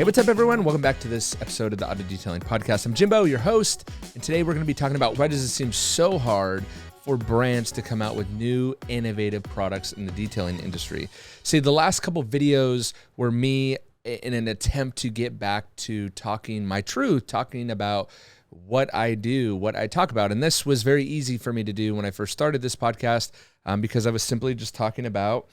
Hey, what's up, everyone? Welcome back to this episode of the Auto Detailing Podcast. I'm Jimbo, your host, and today we're going to be talking about why does it seem so hard for brands to come out with new, innovative products in the detailing industry. See, the last couple videos were me in an attempt to get back to talking my truth, talking about what I do, what I talk about. And this was very easy for me to do when I first started this podcast because I was simply just talking about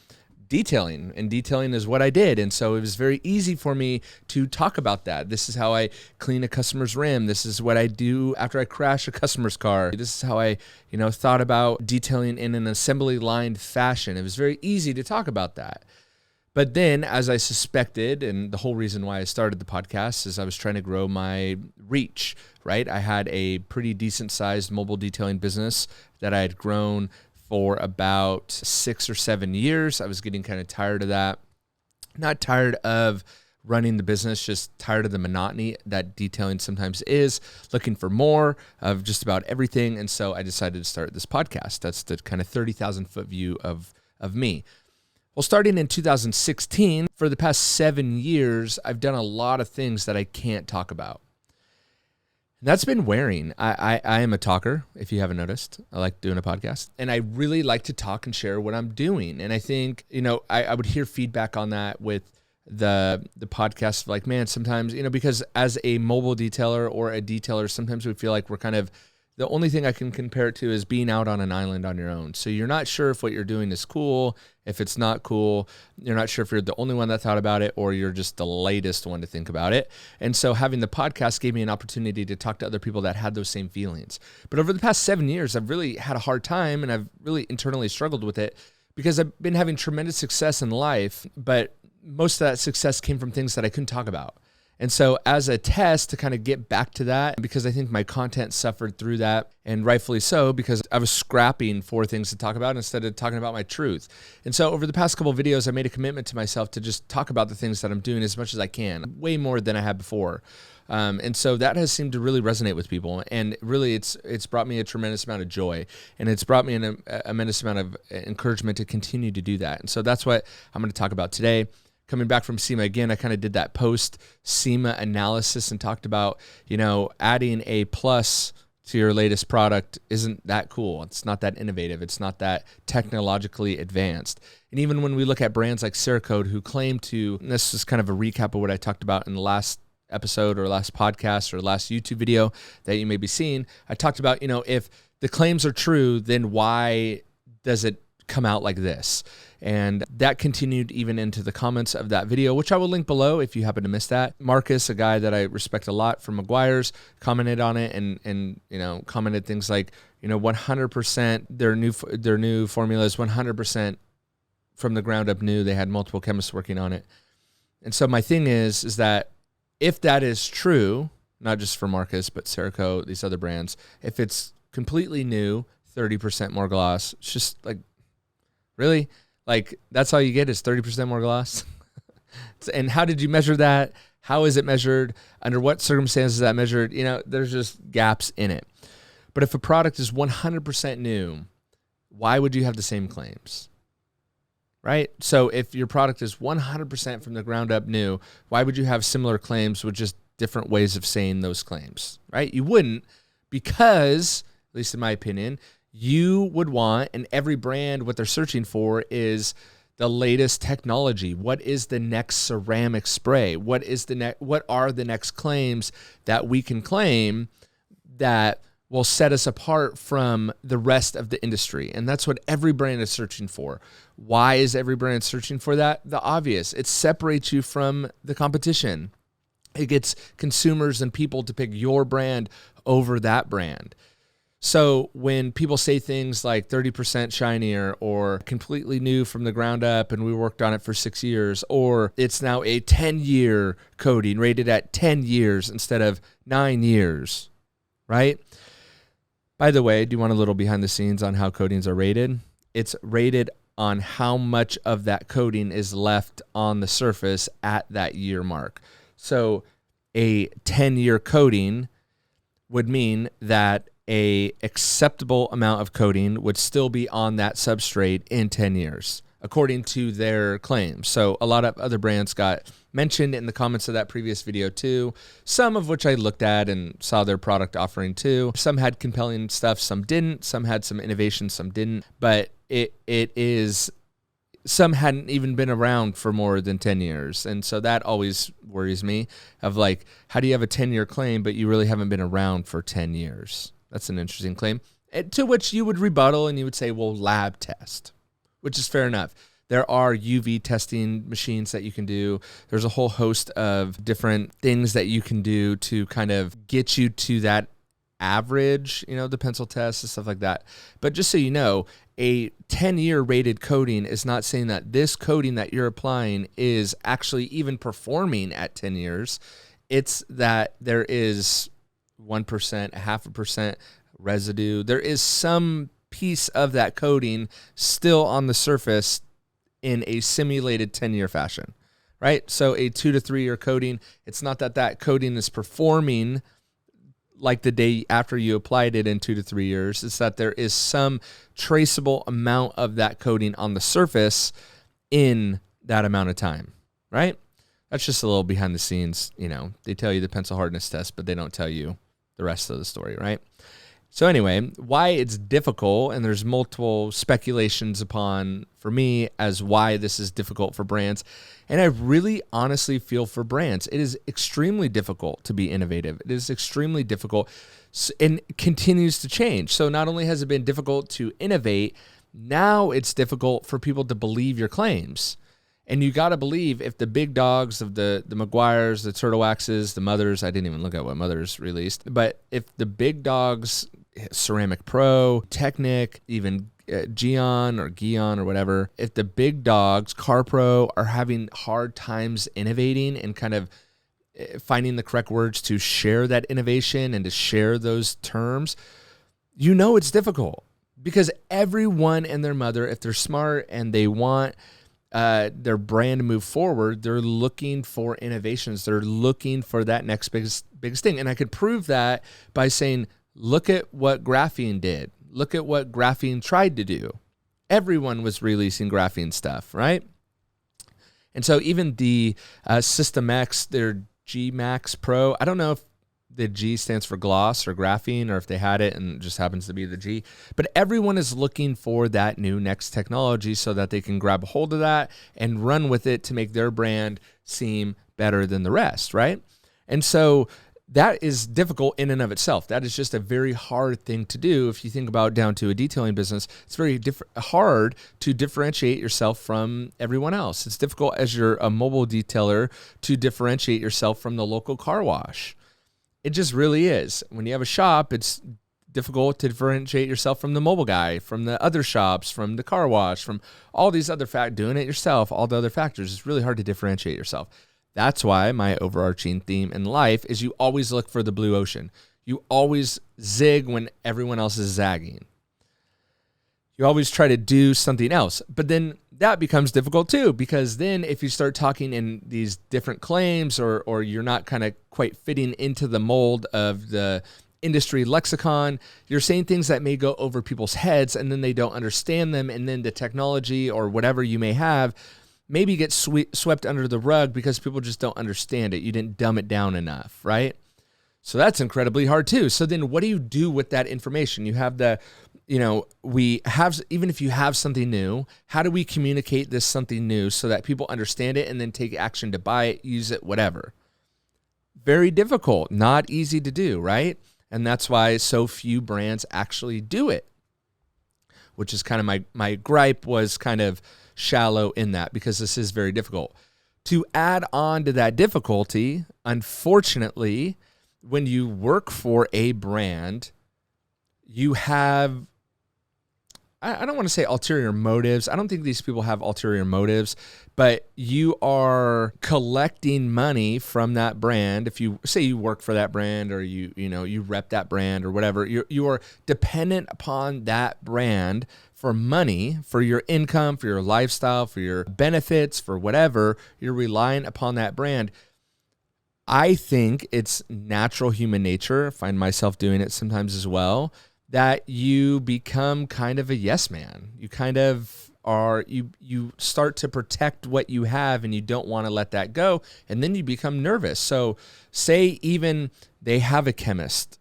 detailing, and detailing is what I did. And so it was very easy for me to talk about that. This is how I clean a customer's rim. This is what I do after I crash a customer's car. This is how I, thought about detailing in an assembly lined fashion. It was very easy to talk about that. But then, as I suspected, and the whole reason why I started the podcast is I was trying to grow my reach, right? I had a pretty decent sized mobile detailing business that I had grown for about 6 or 7 years. I was getting kind of tired of that. Not tired of running the business, just tired of the monotony that detailing sometimes is, looking for more of just about everything. And so I decided to start this podcast. That's the kind of 30,000 foot view of me. Well, starting in 2016, for the past 7 years, I've done a lot of things that I can't talk about. And that's been wearing. I am a talker, if you haven't noticed. I like doing a podcast. And I really like to talk and share what I'm doing. And I think, I would hear feedback on that with the podcast, like, man, sometimes, because as a mobile detailer or a detailer, sometimes we feel like we're kind of, the only thing I can compare it to is being out on an island on your own. So you're not sure if what you're doing is cool, if it's not cool. You're not sure if you're the only one that thought about it or you're just the latest one to think about it. And so having the podcast gave me an opportunity to talk to other people that had those same feelings. But over the past 7 years, I've really had a hard time, and I've really internally struggled with it because I've been having tremendous success in life, but most of that success came from things that I couldn't talk about. And so as a test to kind of get back to that, because I think my content suffered through that, and rightfully so, because I was scrapping for things to talk about instead of talking about my truth. And so over the past couple of videos, I made a commitment to myself to just talk about the things that I'm doing as much as I can, way more than I had before. And so that has seemed to really resonate with people. And really, it's brought me a tremendous amount of joy, and it's brought me a tremendous amount of encouragement to continue to do that. And so that's what I'm going to talk about today. Coming back from SEMA again, I kind of did that post-SEMA analysis and talked about, adding a plus to your latest product isn't that cool. It's not that innovative. It's not that technologically advanced. And even when we look at brands like Cerakote, who claim to, and this is kind of a recap of what I talked about in the last episode or last podcast or last YouTube video that you may be seeing, I talked about, if the claims are true, then why does it come out like this? And that continued even into the comments of that video, which I will link below if you happen to miss that. Marcus, a guy that I respect a lot from McGuire's, commented on it and commented things like, 100% their new formula is 100% from the ground up new. They had multiple chemists working on it. And so my thing is that if that is true, not just for Marcus, but Cerakote, these other brands, if it's completely new, 30% more gloss, it's just like, really? Like, that's all you get is 30% more gloss? And how did you measure that? How is it measured? Under what circumstances is that measured? There's just gaps in it. But if a product is 100% new, why would you have the same claims? Right? So if your product is 100% from the ground up new, why would you have similar claims with just different ways of saying those claims? Right? You wouldn't, because, at least in my opinion, you would want, and every brand, what they're searching for is the latest technology. What is the next ceramic spray? What are the next claims that we can claim that will set us apart from the rest of the industry? And that's what every brand is searching for. Why is every brand searching for that? The obvious. It separates you from the competition. It gets consumers and people to pick your brand over that brand. So when people say things like 30% shinier or completely new from the ground up and we worked on it for 6 years, or it's now a 10-year coating rated at 10 years instead of 9 years, right? By the way, do you want a little behind the scenes on how coatings are rated? It's rated on how much of that coating is left on the surface at that year mark. So a 10-year coating would mean that a acceptable amount of coating would still be on that substrate in 10 years. according to their claims. So a lot of other brands got mentioned in the comments of that previous video too, some of which I looked at and saw their product offering too. Some had compelling stuff, some didn't. Some had some innovation, some didn't. But it is, some hadn't even been around for more than 10 years. And so that always worries me, of like, how do you have a 10-year claim, but you really haven't been around for 10 years? That's an interesting claim. To which you would rebuttal and you would say, well, lab test, which is fair enough. There are UV testing machines that you can do. There's a whole host of different things that you can do to kind of get you to that average, the pencil test and stuff like that. But just so you know, a 10-year rated coating is not saying that this coating that you're applying is actually even performing at 10 years. It's that there is 1%, 0.5% residue. There is some piece of that coating still on the surface in a simulated 10-year fashion, right? So a 2 to 3 year coating, it's not that that coating is performing like the day after you applied it in 2 to 3 years. It's that there is some traceable amount of that coating on the surface in that amount of time, right? That's just a little behind the scenes. They tell you the pencil hardness test, but they don't tell you the rest of the story, right? So anyway, why it's difficult, and there's multiple speculations upon, for me, as why this is difficult for brands. And I really honestly feel for brands. It is extremely difficult to be innovative. It is extremely difficult and continues to change. So not only has it been difficult to innovate, now it's difficult for people to believe your claims. And you got to believe, if the big dogs of the Meguiars, the Turtle Waxes, the Mothers, I didn't even look at what Mothers released, but if the big dogs, Ceramic Pro, Technic, even Gion or whatever, if the big dogs, CarPro, are having hard times innovating and kind of finding the correct words to share that innovation and to share those terms, it's difficult. Because everyone and their mother, if they're smart and they want their brand to move forward, they're looking for innovations. They're looking for that next biggest thing. And I could prove that by saying, look at what graphene did. Look at what graphene tried to do. Everyone was releasing graphene stuff, right? And so even the System X, their G Max Pro, I don't know if the G stands for gloss or graphene, or if they had it and it just happens to be the G. But everyone is looking for that new next technology so that they can grab a hold of that and run with it to make their brand seem better than the rest, right? And so that is difficult in and of itself. That is just a very hard thing to do. If you think about down to a detailing business, it's very hard to differentiate yourself from everyone else. It's difficult as you're a mobile detailer to differentiate yourself from the local car wash. It just really is. When you have a shop, it's difficult to differentiate yourself from the mobile guy, from the other shops, from the car wash, from all these other doing it yourself, all the other factors. It's really hard to differentiate yourself. That's why my overarching theme in life is you always look for the blue ocean. You always zig when everyone else is zagging. You always try to do something else. But then that becomes difficult too, because then if you start talking in these different claims, or you're not kind of quite fitting into the mold of the industry lexicon, you're saying things that may go over people's heads, and then they don't understand them, and then the technology or whatever you may have maybe gets swept under the rug because people just don't understand it. You didn't dumb it down enough, right? So that's incredibly hard too. So then what do you do with that information? You have even if you have something new, how do we communicate this something new so that people understand it and then take action to buy it, use it, whatever? Very difficult, not easy to do, right? And that's why so few brands actually do it, which is kind of my gripe was kind of shallow in that, because this is very difficult. To add on to that difficulty, unfortunately, when you work for a brand, you have, I don't want to say ulterior motives. I don't think these people have ulterior motives, but you are collecting money from that brand. If you say you work for that brand, or you rep that brand or whatever, you are dependent upon that brand for money, for your income, for your lifestyle, for your benefits, for whatever. You're relying upon that brand. I think it's natural human nature, I find myself doing it sometimes as well, that you become kind of a yes man. You kind of are you start to protect what you have and you don't want to let that go, and then you become nervous. So say even they have a chemist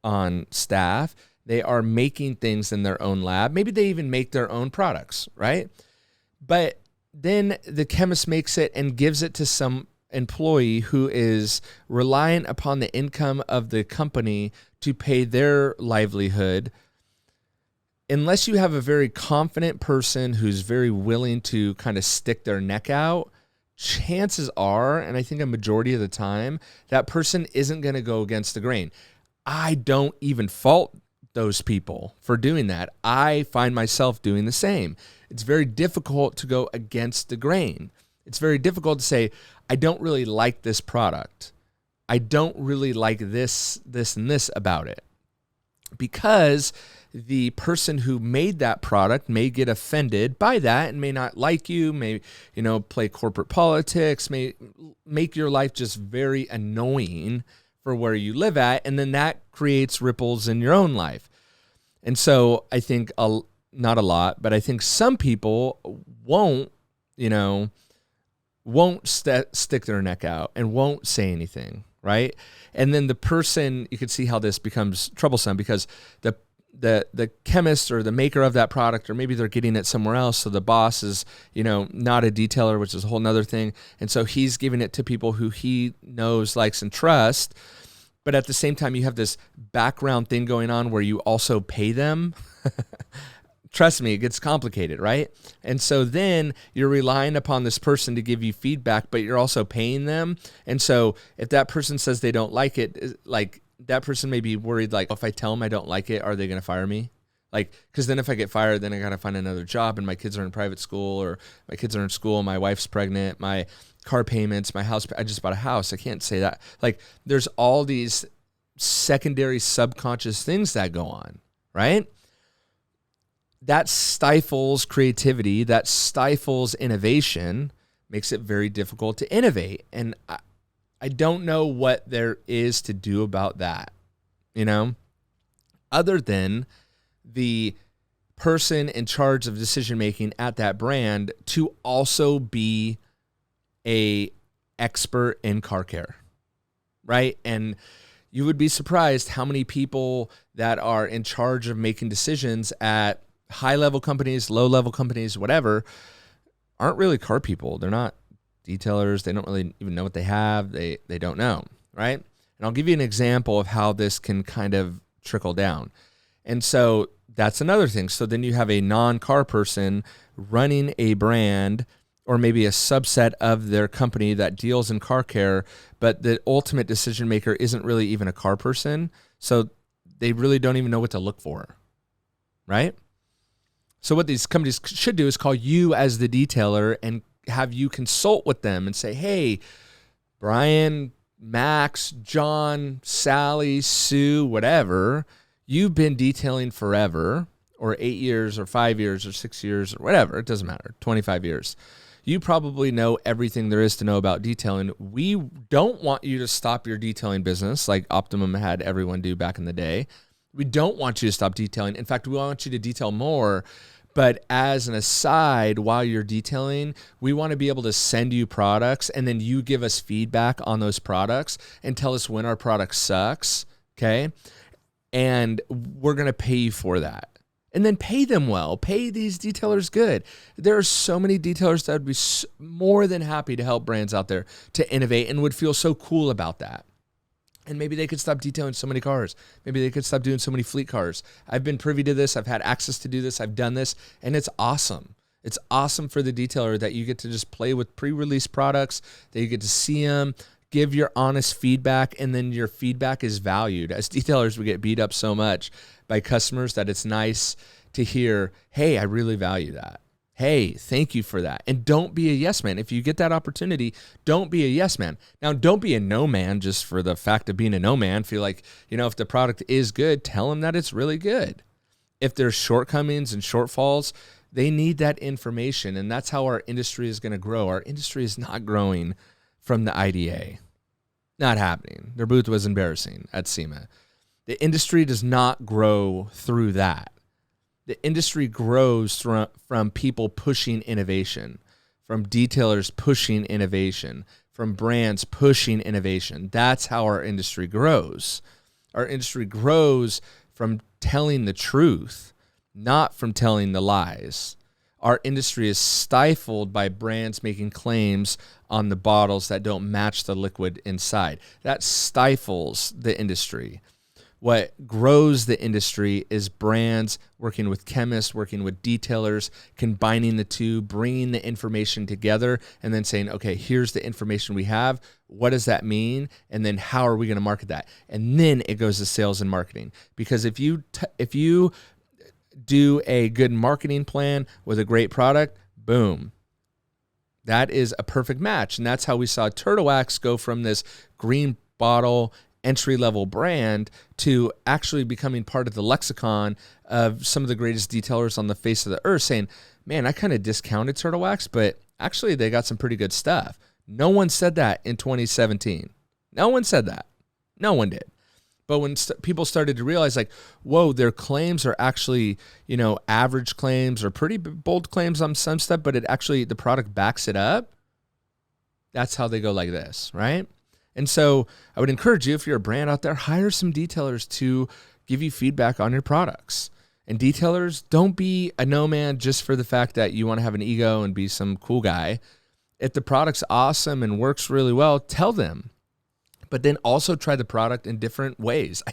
on staff, they are making things in their own lab. Maybe they even make their own products, right? But then the chemist makes it and gives it to some employee who is reliant upon the income of the company to pay their livelihood. Unless you have a very confident person who's very willing to kind of stick their neck out, chances are, and I think a majority of the time, that person isn't going to go against the grain. I don't even fault those people for doing that. I find myself doing the same. It's very difficult to go against the grain. It's very difficult to say, I don't really like this product. I don't really like this, and this about it. Because the person who made that product may get offended by that and may not like you, may, play corporate politics, may make your life just very annoying for where you live at. And then that creates ripples in your own life. And so I think not a lot, but I think some people won't stick their neck out and won't say anything, right? And then the person, you can see how this becomes troublesome because the chemist or the maker of that product, or maybe they're getting it somewhere else. So the boss is, not a detailer, which is a whole nother thing. And so he's giving it to people who he knows, likes, and trusts. But at the same time, you have this background thing going on where you also pay them. Trust me, it gets complicated, right? And so then you're relying upon this person to give you feedback, but you're also paying them. And so if that person says they don't like it, like that person may be worried, like, if I tell them I don't like it, are they going to fire me? Like, because then if I get fired, then I got to find another job, and my kids are in private school, or my kids are in school, my wife's pregnant, my car payments, my house, I just bought a house. I can't say that. Like, there's all these secondary subconscious things that go on, right? That stifles creativity, that stifles innovation, makes it very difficult to innovate. And I don't know what there is to do about that, other than the person in charge of decision-making at that brand to also be a expert in car care, right? And you would be surprised how many people that are in charge of making decisions at high-level companies, low-level companies, whatever, aren't really car people. They're not detailers. They don't really even know what they have. They don't know, right? And I'll give you an example of how this can kind of trickle down. And so that's another thing. So then you have a non-car person running a brand, or maybe a subset of their company that deals in car care, but the ultimate decision maker isn't really even a car person. So they really don't even know what to look for, right? So what these companies should do is call you as the detailer and have you consult with them and say, hey, Brian, Max, John, Sally, Sue, whatever, you've been detailing forever, or 8 years or 5 years or 6 years or whatever. It doesn't matter, 25 years. You probably know everything there is to know about detailing. We don't want you to stop your detailing business like Optimum had everyone do back in the day. We don't want you to stop detailing. In fact, we want you to detail more. But as an aside, while you're detailing, we want to be able to send you products, and then you give us feedback on those products and tell us when our product sucks, okay? And we're going to pay you for that. And then pay them well. Pay these detailers good. There are so many detailers that would be more than happy to help brands out there to innovate and would feel so cool about that. And maybe they could stop detailing so many cars. Maybe they could stop doing so many fleet cars. I've been privy to this. I've had access to do this. I've done this. And it's awesome. It's awesome for the detailer that you get to just play with pre-release products, that you get to see them, give your honest feedback, and then your feedback is valued. As detailers, we get beat up so much by customers that it's nice to hear, hey, I really value that. Hey, thank you for that. And don't be a yes man. If you get that opportunity, don't be a yes man. Now, don't be a no man just for the fact of being a no man. Feel like, if the product is good, tell them that it's really good. If there's shortcomings and shortfalls, they need that information. And that's how our industry is going to grow. Our industry is not growing from the IDA. Not happening. Their booth was embarrassing at SEMA. The industry does not grow through that. The industry grows from people pushing innovation, from detailers pushing innovation, from brands pushing innovation. That's how our industry grows. Our industry grows from telling the truth, not from telling the lies. Our industry is stifled by brands making claims on the bottles that don't match the liquid inside. That stifles the industry. What grows the industry is brands working with chemists, working with detailers, combining the two, bringing the information together, and then saying, okay, here's the information we have. What does that mean? And then how are we going to market that? And then it goes to sales and marketing. Because if you do a good marketing plan with a great product, boom. That is a perfect match. And that's how we saw Turtle Wax go from this green bottle entry-level brand to actually becoming part of the lexicon of some of the greatest detailers on the face of the earth, saying, man, I kind of discounted Turtle Wax, but actually they got some pretty good stuff. No one said that in 2017. No one said that. No one did. But when people started to realize, like, whoa, their claims are actually, average claims or pretty bold claims on some stuff, but the product backs it up. That's how they go like this, right? And so I would encourage you, if you're a brand out there, hire some detailers to give you feedback on your products. And detailers, don't be a no-man just for the fact that you want to have an ego and be some cool guy. If the product's awesome and works really well, tell them. But then also try the product in different ways.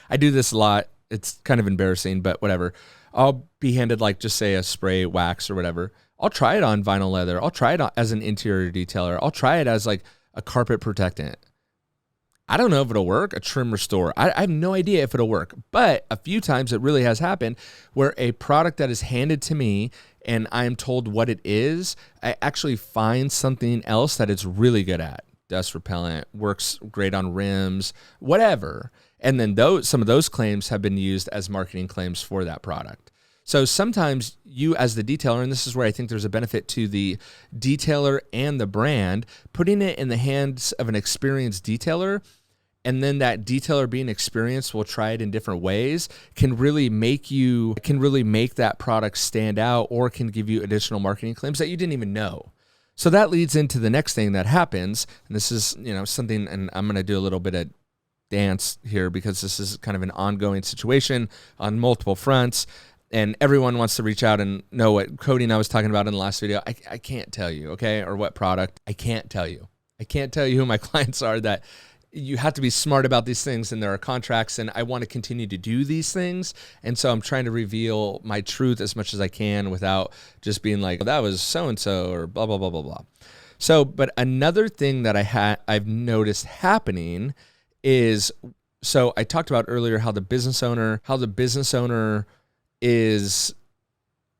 I do this a lot. It's kind of embarrassing, but whatever. I'll be handed, like, just say a spray wax or whatever. I'll try it on vinyl leather. I'll try it as an interior detailer. I'll try it as like a carpet protectant. I don't know if it'll work, a trim restore. I have no idea if it'll work, but a few times it really has happened where a product that is handed to me and I'm told what it is, I actually find something else that it's really good at. Dust repellent, works great on rims, whatever. And then some of those claims have been used as marketing claims for that product. So sometimes you as the detailer, and this is where I think there's a benefit to the detailer and the brand, putting it in the hands of an experienced detailer, and then that detailer being experienced will try it in different ways, can really make that product stand out, or can give you additional marketing claims that you didn't even know. So that leads into the next thing that happens, and this is something, and I'm going to do a little bit of dance here because this is kind of an ongoing situation on multiple fronts. And everyone wants to reach out and know what coding I was talking about in the last video. I can't tell you, okay? Or what product. I can't tell you. I can't tell you who my clients are. That you have to be smart about these things, and there are contracts, and I want to continue to do these things. And so I'm trying to reveal my truth as much as I can without just being like, well, that was so-and-so or blah, blah, blah, blah, blah. So, but another thing that I've noticed happening is, so I talked about earlier how the business owner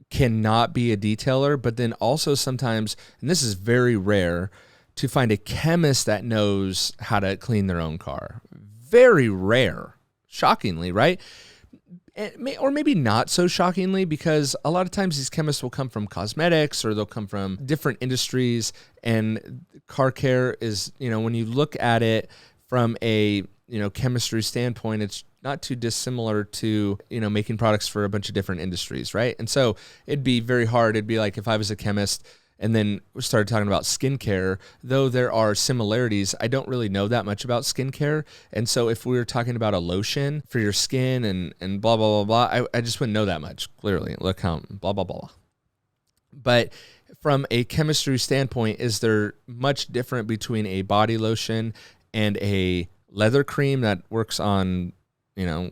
cannot be a detailer, but then also sometimes, and this is very rare, to find a chemist that knows how to clean their own car. Very rare, shockingly, right? Or maybe not so shockingly, because a lot of times these chemists will come from cosmetics or they'll come from different industries, and car care is, when you look at it from a, chemistry standpoint, it's not too dissimilar to, making products for a bunch of different industries, right? And so it'd be very hard. It'd be like if I was a chemist and then we started talking about skincare, though there are similarities, I don't really know that much about skincare. And so if we were talking about a lotion for your skin and blah, blah, blah, blah, I just wouldn't know that much, clearly. Look how blah, blah, blah. But from a chemistry standpoint, is there much different between a body lotion and a leather cream that works on,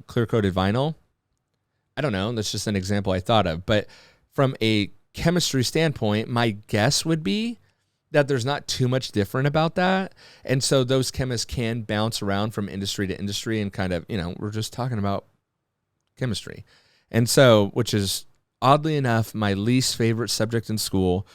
clear-coated vinyl? I don't know. That's just an example I thought of. But from a chemistry standpoint, my guess would be that there's not too much different about that. And so those chemists can bounce around from industry to industry and kind of, we're just talking about chemistry. And so, which is oddly enough, my least favorite subject in school,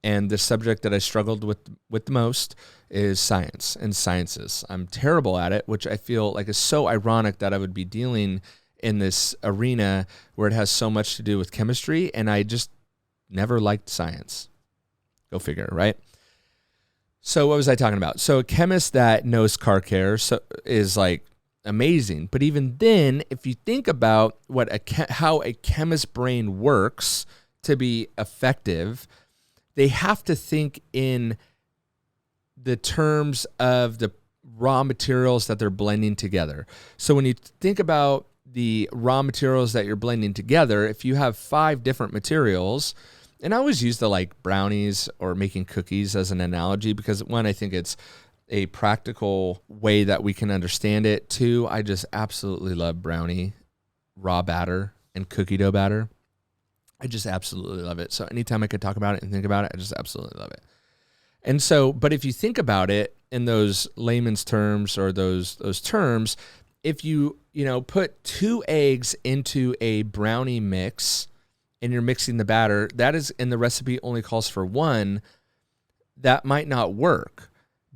and the subject that I struggled with the most is science and sciences. I'm terrible at it, which I feel like is so ironic that I would be dealing in this arena where it has so much to do with chemistry, and I just never liked science. Go figure, right? So what was I talking about? So a chemist that knows car care is like amazing. But even then, if you think about how a chemist's brain works to be effective, they have to think in the terms of the raw materials that they're blending together. So when you think about the raw materials that you're blending together, if you have 5 different materials, and I always use the like brownies or making cookies as an analogy because one, I think it's a practical way that we can understand it. 2, I just absolutely love brownie raw batter and cookie dough batter. I just absolutely love it. So anytime I could talk about it and think about it, I just absolutely love it. And so, but if you think about it in those layman's terms or those terms, if you put 2 eggs into a brownie mix and you're mixing the batter, that is, and the recipe only calls for 1, that might not work.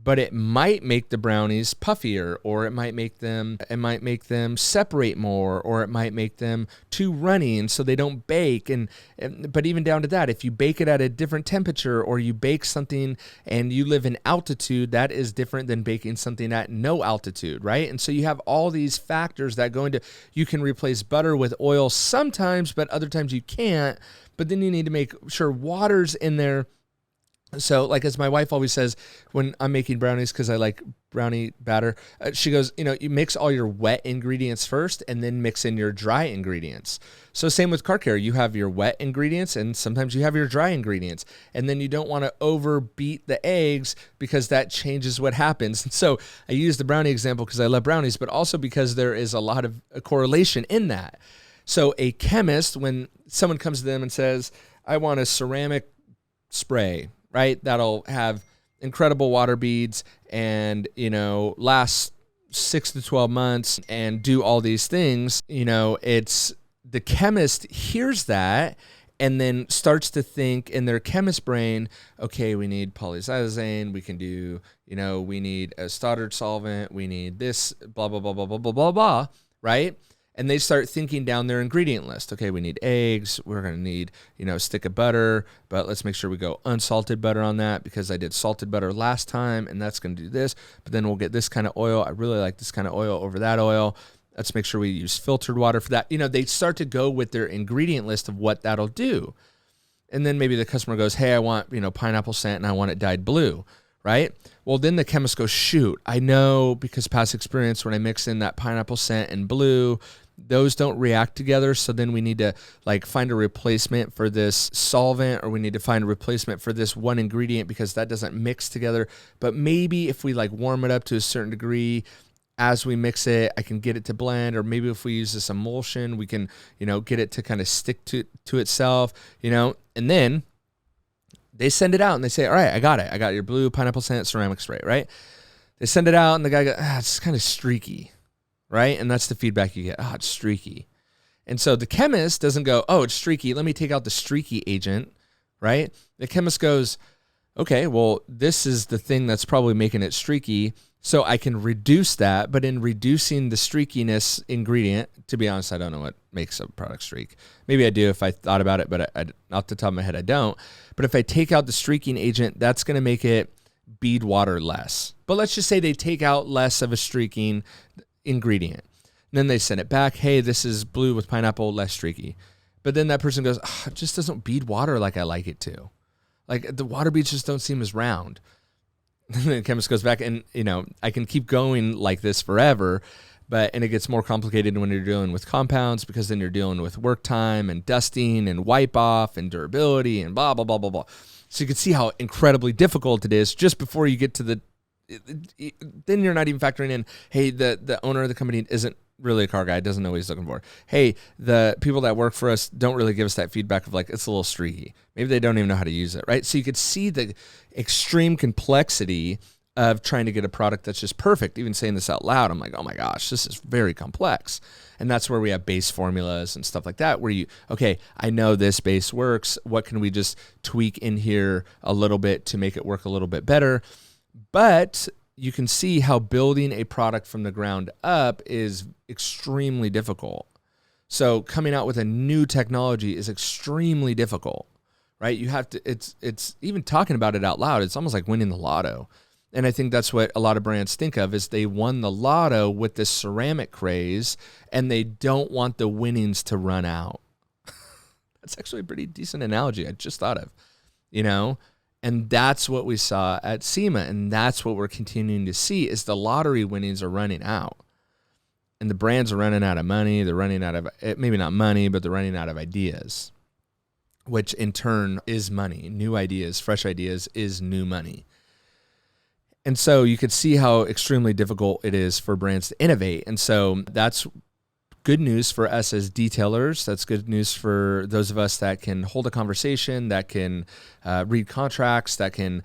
But it might make the brownies puffier, or it might make them separate more, or it might make them too runny and so they don't bake. But even down to that, if you bake it at a different temperature, or you bake something and you live in altitude, that is different than baking something at no altitude, right? And so you have all these factors that go into, you can replace butter with oil sometimes, but other times you can't. But then you need to make sure water's in there. So like, as my wife always says when I'm making brownies, because I like brownie batter, she goes, you mix all your wet ingredients first and then mix in your dry ingredients. So same with car care. You have your wet ingredients and sometimes you have your dry ingredients. And then you don't want to overbeat the eggs because that changes what happens. And so I use the brownie example because I love brownies, but also because there is a lot of correlation in that. So a chemist, when someone comes to them and says, I want a ceramic spray, right, that'll have incredible water beads and, last 6 to 12 months and do all these things, it's the chemist hears that and then starts to think in their chemist brain, okay, we need polysiloxane, we can do, we need a Stoddard solvent, we need this, blah, blah, blah, blah, blah, blah, blah, blah, right? And they start thinking down their ingredient list. Okay, we need eggs. We're going to need, a stick of butter, but let's make sure we go unsalted butter on that because I did salted butter last time and that's going to do this. But then we'll get this kind of oil. I really like this kind of oil over that oil. Let's make sure we use filtered water for that. They start to go with their ingredient list of what that'll do. And then maybe the customer goes, hey, I want, pineapple scent and I want it dyed blue. Right? Well, then the chemist goes, shoot, I know because past experience when I mix in that pineapple scent and blue, those don't react together. So then we need to find a replacement for this solvent, or we need to find a replacement for this one ingredient because that doesn't mix together. But maybe if we warm it up to a certain degree as we mix it, I can get it to blend. Or maybe if we use this emulsion, we can, get it to kind of stick to itself, and then they send it out and they say, all right, I got it. I got your blue pineapple scent ceramic spray, right? They send it out and the guy goes, it's kind of streaky, right? And that's the feedback you get. It's streaky. And so the chemist doesn't go, it's streaky. Let me take out the streaky agent, right? The chemist goes, okay, well, this is the thing that's probably making it streaky. So I can reduce that, but in reducing the streakiness ingredient, to be honest, I don't know what makes a product streak. Maybe I do if I thought about it, but off the top of my head, I don't. But if I take out the streaking agent, that's going to make it bead water less. But let's just say they take out less of a streaking ingredient. And then they send it back. Hey, this is blue with pineapple, less streaky. But then that person goes, it just doesn't bead water like I like it to. The water beads just don't seem as round. And the chemist goes back and, I can keep going like this forever, and it gets more complicated when you're dealing with compounds because then you're dealing with work time and dusting and wipe off and durability and blah, blah, blah, blah, blah. So you can see how incredibly difficult it is just before you get to then you're not even factoring in, hey, the owner of the company isn't really a car guy, doesn't know what he's looking for. Hey, the people that work for us don't really give us that feedback of it's a little streaky. Maybe they don't even know how to use it, right? So you could see the extreme complexity of trying to get a product that's just perfect. Even saying this out loud, I'm like, oh my gosh, this is very complex. And that's where we have base formulas and stuff like that, where I know this base works. What can we just tweak in here a little bit to make it work a little bit better? But you can see how building a product from the ground up is extremely difficult. So coming out with a new technology is extremely difficult, right? You have to, it's even talking about it out loud, it's almost like winning the lotto. And I think that's what a lot of brands think of is they won the lotto with this ceramic craze and they don't want the winnings to run out. That's actually a pretty decent analogy I just thought of, and that's what we saw at SEMA. And that's what we're continuing to see is the lottery winnings are running out and the brands are running out of money. They're running out of, maybe not money, but they're running out of ideas, which in turn is money. New ideas, fresh ideas is new money. And so you could see how extremely difficult it is for brands to innovate. And so that's good news for us as detailers. That's good news for those of us that can hold a conversation, that can read contracts, that can,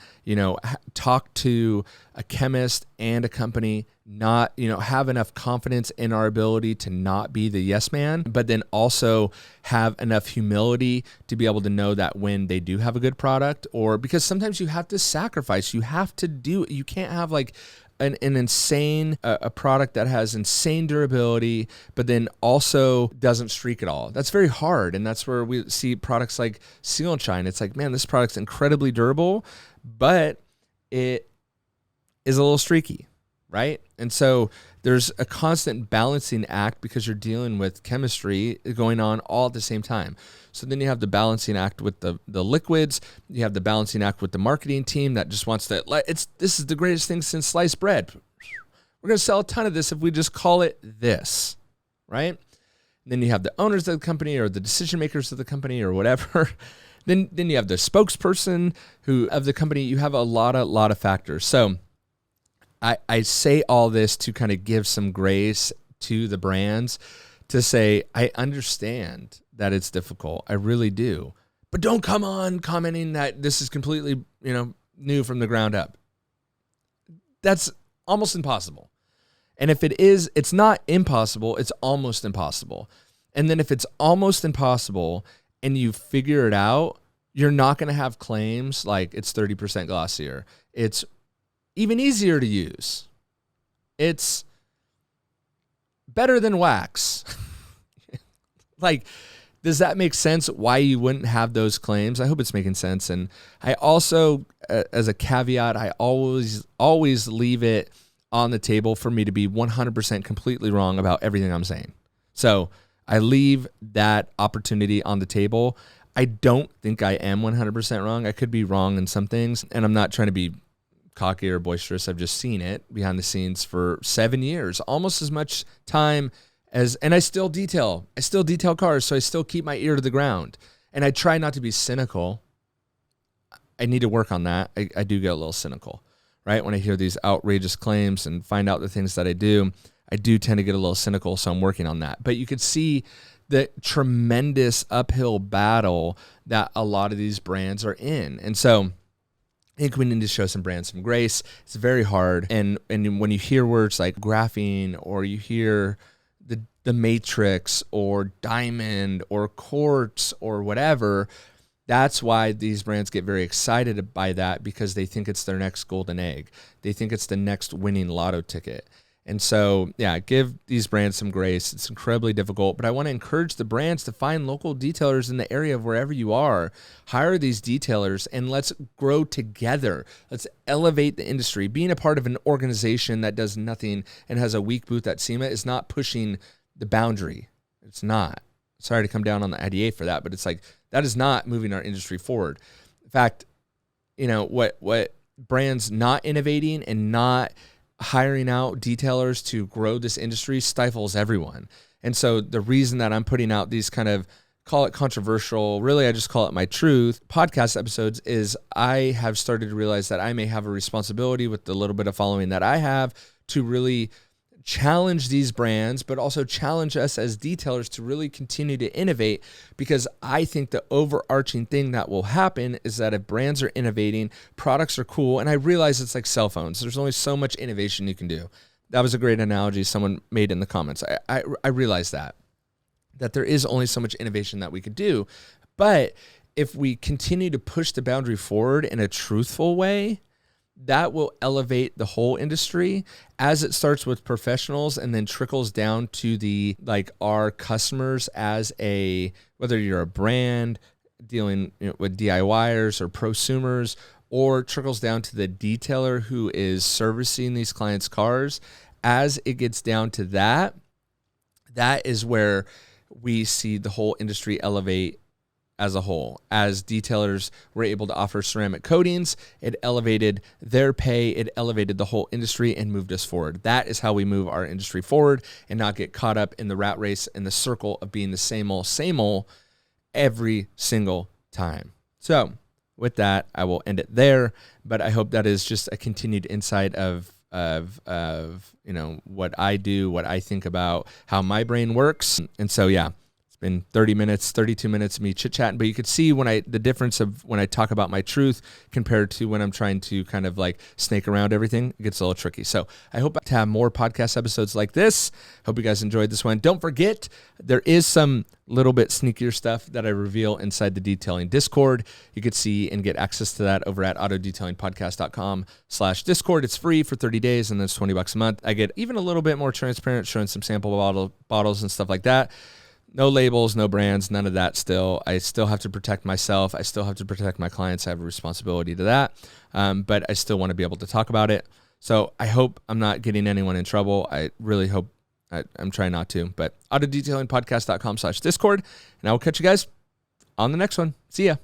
talk to a chemist and a company, not, have enough confidence in our ability to not be the yes man, but then also have enough humility to be able to know that when they do have a good product, or because sometimes you have to sacrifice, you can't have like an insane, a product that has insane durability, but then also doesn't streak at all. That's very hard. And that's where we see products like Seal and Shine. It's like, man, this product's incredibly durable, but it is a little streaky, right? And so there's a constant balancing act because you're dealing with chemistry going on all at the same time. So then you have the balancing act with the liquids. You have the balancing act with the marketing team that just wants to, this is the greatest thing since sliced bread. We're going to sell a ton of this if we just call it this, right? And then you have the owners of the company or the decision makers of the company or whatever. Then you have the spokesperson of the company. You have a lot of factors. So I say all this to kind of give some grace to the brands to say, I understand that it's difficult. I really do. But don't come on commenting that this is completely, new from the ground up. That's almost impossible. And if it is, it's not impossible, it's almost impossible. And then if it's almost impossible and you figure it out, you're not going to have claims like it's 30% glossier. It's even easier to use. It's better than wax. Like, does that make sense why you wouldn't have those claims? I hope it's making sense. And I also, as a caveat, I always leave it on the table for me to be 100% completely wrong about everything I'm saying. So I leave that opportunity on the table. I don't think I am 100% wrong. I could be wrong in some things, and I'm not trying to be cocky or boisterous. I've just seen it behind the scenes for 7 years, almost as much time and I still detail cars. So I still keep my ear to the ground and I try not to be cynical. I need to work on that. I do get a little cynical, right? When I hear these outrageous claims and find out the things that I do tend to get a little cynical. So I'm working on that, but you could see the tremendous uphill battle that a lot of these brands are in. And so I think we need to show some brands some grace. It's very hard. And when you hear words like graphene, or you hear the matrix or diamond or quartz or whatever, that's why these brands get very excited by that, because they think it's their next golden egg. They think it's the next winning lotto ticket. And so, yeah, give these brands some grace. It's incredibly difficult, but I want to encourage the brands to find local detailers in the area of wherever you are. Hire these detailers and let's grow together. Let's elevate the industry. Being a part of an organization that does nothing and has a weak booth at SEMA is not pushing the boundary. It's not. Sorry to come down on the IDA for that, but it's like, that is not moving our industry forward. In fact, what brands not innovating and not hiring out detailers to grow this industry stifles everyone. And so the reason that I'm putting out these kind of, call it controversial, really I just call it my truth, podcast episodes, is I have started to realize that I may have a responsibility with the little bit of following that I have to really challenge these brands, but also challenge us as detailers to really continue to innovate, because I think the overarching thing that will happen is that if brands are innovating, products are cool, and I realize it's like cell phones. There's only so much innovation you can do. That was a great analogy someone made in the comments. I realize that there is only so much innovation that we could do, but if we continue to push the boundary forward in a truthful way, that will elevate the whole industry as it starts with professionals and then trickles down to our customers as whether you're a brand dealing with DIYers or prosumers, or trickles down to the detailer who is servicing these clients' cars, as it gets down to that, that is where we see the whole industry elevate as a whole. As detailers were able to offer ceramic coatings, it elevated their pay, it elevated the whole industry and moved us forward. That is how we move our industry forward and not get caught up in the rat race and the circle of being the same old every single time. So with that, I will end it there, but I hope that is just a continued insight of what I do, what I think about, how my brain works. And so, yeah, it's been 30 minutes, 32 minutes of me chit-chatting, but you could see the difference of when I talk about my truth compared to when I'm trying to kind of like snake around everything. It gets a little tricky. So I hope to have more podcast episodes like this. Hope you guys enjoyed this one. Don't forget, there is some little bit sneakier stuff that I reveal inside the detailing Discord. You could see and get access to that over at autodetailingpodcast.com/Discord. It's free for 30 days and it's $20 a month. I get even a little bit more transparent, showing some sample bottles and stuff like that. No labels, no brands, none of that still. I still have to protect myself. I still have to protect my clients. I have a responsibility to that. But I still want to be able to talk about it. So I hope I'm not getting anyone in trouble. I really hope I'm trying not to. But autodetailingpodcast.com/Discord. And I will catch you guys on the next one. See ya.